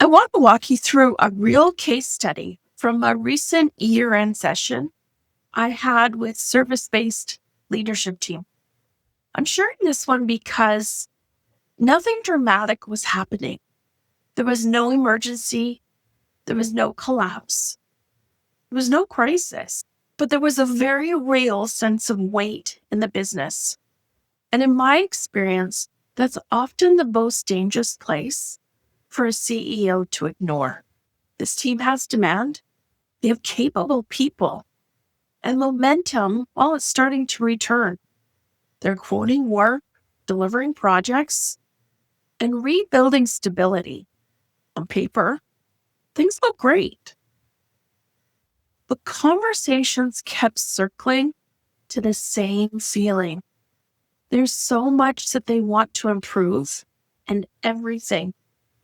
I want to walk you through a real case study from a recent year-end session I had with service-based leadership team. I'm sharing this one because nothing dramatic was happening. There was no emergency. There was no collapse. There was no crisis. But there was a very real sense of weight in the business. And in my experience, that's often the most dangerous place for a CEO to ignore. This team has demand. They have capable people. And momentum, well, it's starting to return. They're quoting work, delivering projects, and rebuilding stability. On paper, things look great. But conversations kept circling to the same feeling. There's so much that they want to improve, and everything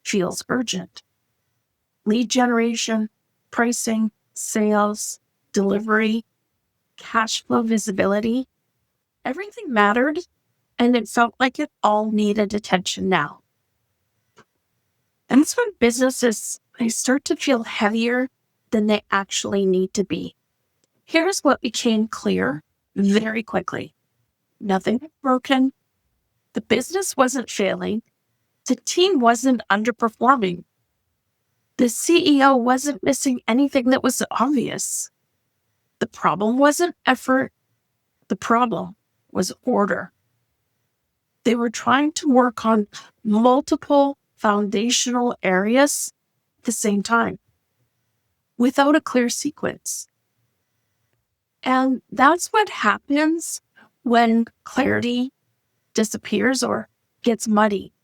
feels urgent. Lead generation, pricing, sales, delivery, cash flow visibility, everything mattered, and it felt like it all needed attention now. And that's when businesses, they start to feel heavier than they actually need to be. Here's what became clear very quickly. Nothing was broken. The business wasn't failing. The team wasn't underperforming. The CEO wasn't missing anything that was obvious. The problem wasn't effort. The problem was order. They were trying to work on multiple foundational areas at the same time without a clear sequence. And that's what happens when clarity disappears or gets muddy.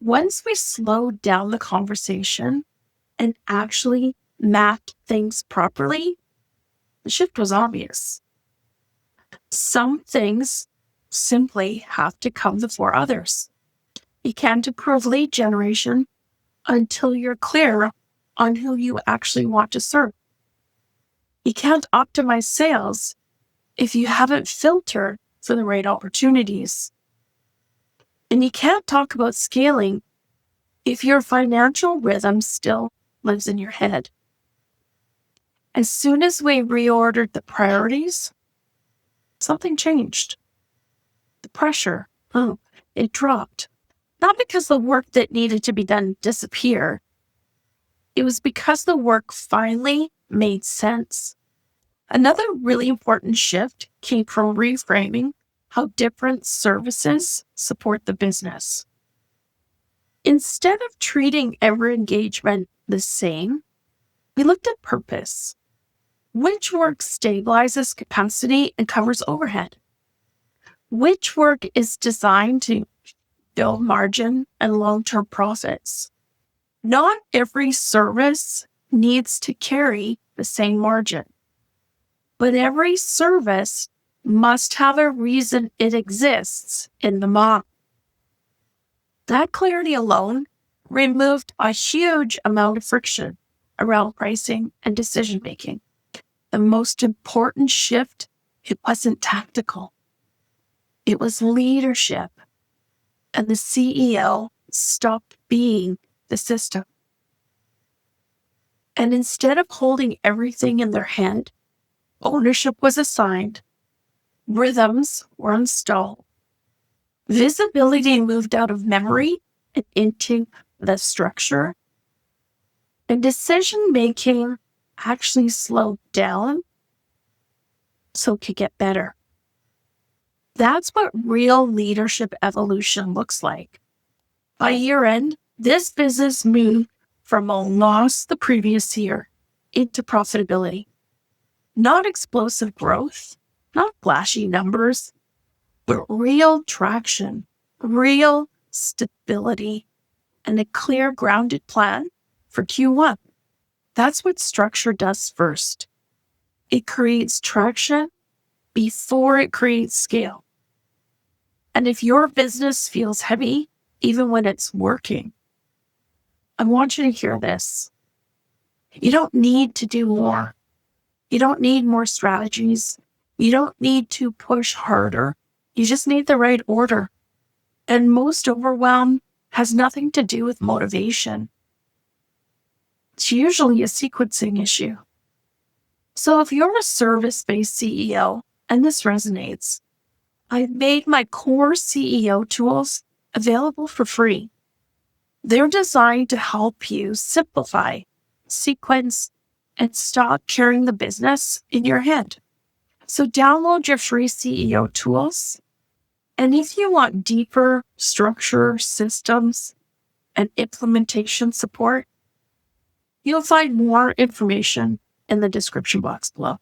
Once we slow down the conversation and actually mapped things properly, the shift was obvious. Some things simply have to come before others. You can't improve lead generation until you're clear on who you actually want to serve. You can't optimize sales if you haven't filtered for the right opportunities. And you can't talk about scaling if your financial rhythm still lives in your head. As soon as we reordered the priorities, something changed. The pressure, it dropped. Not because the work that needed to be done disappeared. It was because the work finally made sense. Another really important shift came from reframing how different services support the business. Instead of treating every engagement the same, we looked at purpose. Which work stabilizes capacity and covers overhead? Which work is designed to build margin and long-term profits? Not every service needs to carry the same margin, but every service must have a reason it exists in the model. That clarity alone removed a huge amount of friction around pricing and decision-making. The most important shift, it wasn't tactical. It was leadership. And the CEO stopped being the system. And instead of holding everything in their hand, ownership was assigned, rhythms were installed, visibility moved out of memory and into the structure, and decision-making actually slowed down so it could get better. That's what real leadership evolution looks like. By year end, this business moved from a loss the previous year into profitability. Not explosive growth, not flashy numbers, but real traction, real stability, and a clear grounded plan for Q1. That's what structure does first. It creates traction before it creates scale. And if your business feels heavy, even when it's working, I want you to hear this. You don't need to do more. You don't need more strategies. You don't need to push harder. You just need the right order. And most overwhelm has nothing to do with motivation. It's usually a sequencing issue. So if you're a service-based CEO and this resonates, I've made my core CEO tools available for free. They're designed to help you simplify, sequence, and stop carrying the business in your head. So download your free CEO tools. And if you want deeper structure, systems, and implementation support, you'll find more information in the description box below.